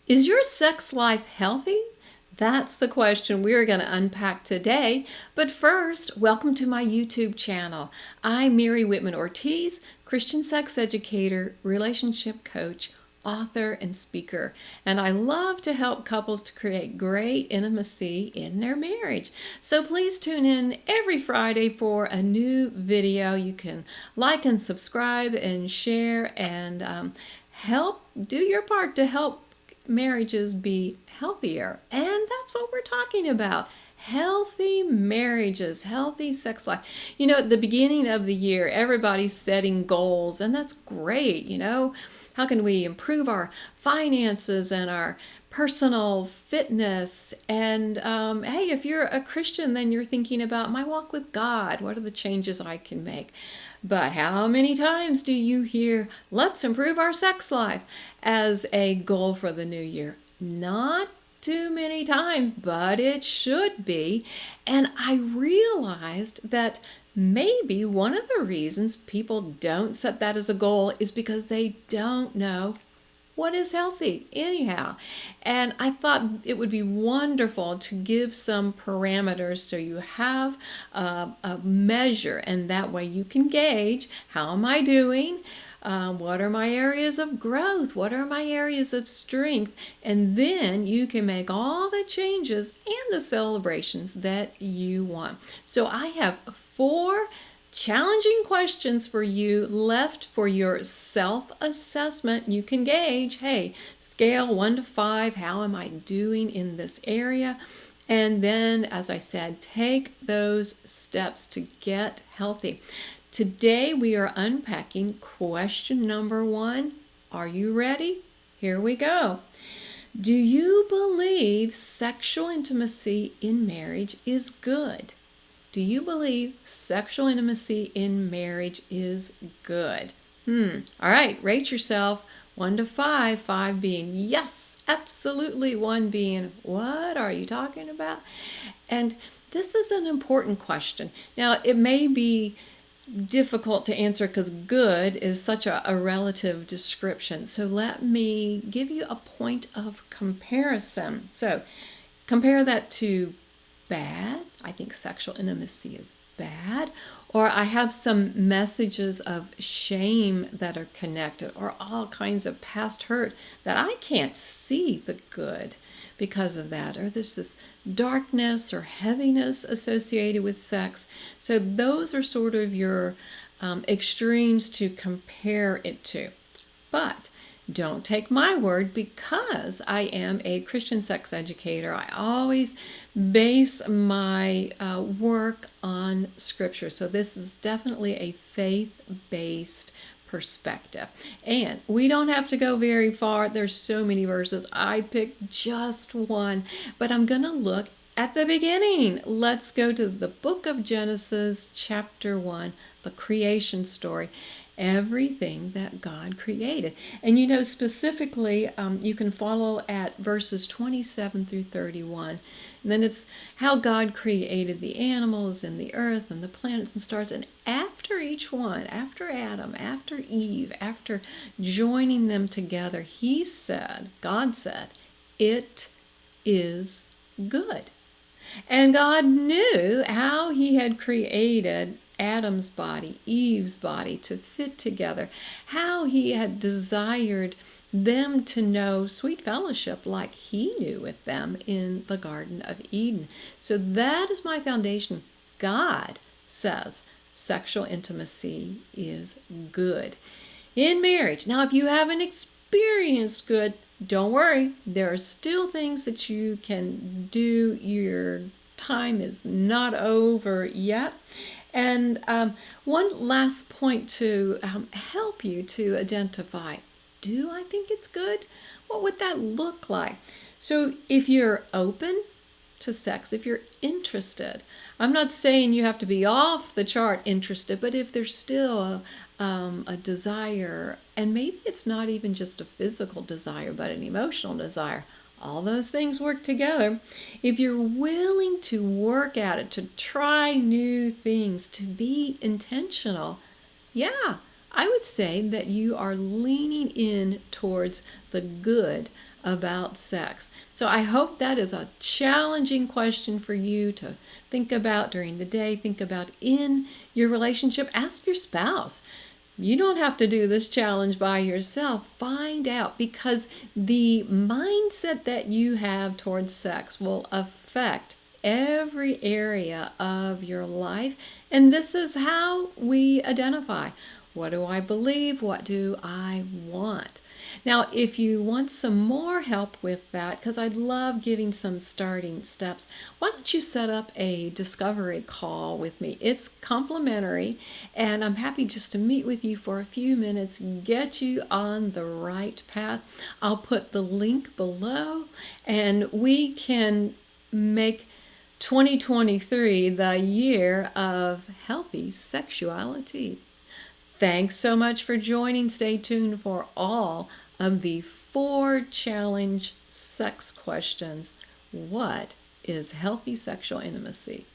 Is your sex life healthy? That's the question we're going to unpack today. But first, welcome to my YouTube channel. I'm Mary Whitman Ortiz, Christian sex educator, relationship coach, author, and speaker. And I love to help couples to create great intimacy in their marriage. So please tune in every Friday for a new video. You can like and subscribe and share and help do your part to help marriages be healthier. And that's what we're talking about. Healthy marriages, healthy sex life. You know, at the beginning of the year, everybody's setting goals, and that's great. How can we improve our finances and our personal fitness? And hey, if you're a Christian, then you're thinking about my walk with God. What are the changes I can make? But how many times do you hear, let's improve our sex life as a goal for the new year? Not too many times, but it should be. And I realized that maybe one of the reasons people don't set that as a goal is because they don't know what is healthy anyhow. And I thought it would be wonderful to give some parameters so you have a measure, and that way you can gauge, how am I doing? What are my areas of growth? What are my areas of strength? And then you can make all the changes and the celebrations that you want. So I have 4 challenging questions for you left for your self-assessment. You can gauge, hey, scale 1 to 5, how am I doing in this area? And then, as I said, take those steps to get healthy. Today we are unpacking question number 1. Are you ready? Here we go. Do you believe sexual intimacy in marriage is good? Do you believe sexual intimacy in marriage is good? All right, rate yourself 1 to 5, 5 being yes, absolutely, 1 being what are you talking about? And this is an important question. Now, it may be difficult to answer because good is such a relative description. So let me give you a point of comparison. So compare that to bad. I think sexual intimacy is bad. Or I have some messages of shame that are connected, or all kinds of past hurt that I can't see the good because of that. Or there's this darkness or heaviness associated with sex. So those are sort of your extremes to compare it to. But don't take my word, because I am a Christian sex educator. I always base my work on Scripture. So this is definitely a faith-based perspective. And we don't have to go very far. There's so many verses. I picked just one, but I'm going to look at the beginning. Let's go to the book of Genesis, chapter 1, the creation story. Everything that God created. And specifically, you can follow at verses 27 through 31. And then it's how God created the animals and the earth and the planets and stars. And after each one, after Adam, after Eve, after joining them together, God said, it is good. And God knew how He had created Adam's body, Eve's body to fit together, how He had desired them to know sweet fellowship like He knew with them in the Garden of Eden. So that is my foundation. God says sexual intimacy is good in marriage. Now, if you haven't experienced good, don't worry. There are still things that you can do. Your time is not over yet. And one last point to help you to identify, do I think it's good? What would that look like? So if you're open to sex, if you're interested, I'm not saying you have to be off the chart interested, but if there's still a desire, and maybe it's not even just a physical desire, but an emotional desire, all those things work together. If you're willing to work at it, to try new things, to be intentional, yeah, I would say that you are leaning in towards the good about sex. So I hope that is a challenging question for you to think about during the day, think about in your relationship. Ask your spouse. You don't have to do this challenge by yourself. Find out, because the mindset that you have towards sex will affect every area of your life. And this is how we identify. What do I believe? What do I want? Now, if you want some more help with that, because I'd love giving some starting steps, why don't you set up a discovery call with me? It's complimentary, and I'm happy just to meet with you for a few minutes, get you on the right path. I'll put the link below, and we can make 2023 the year of healthy sexuality. Thanks so much for joining. Stay tuned for all of the 4 challenge sex questions. What is healthy sexual intimacy?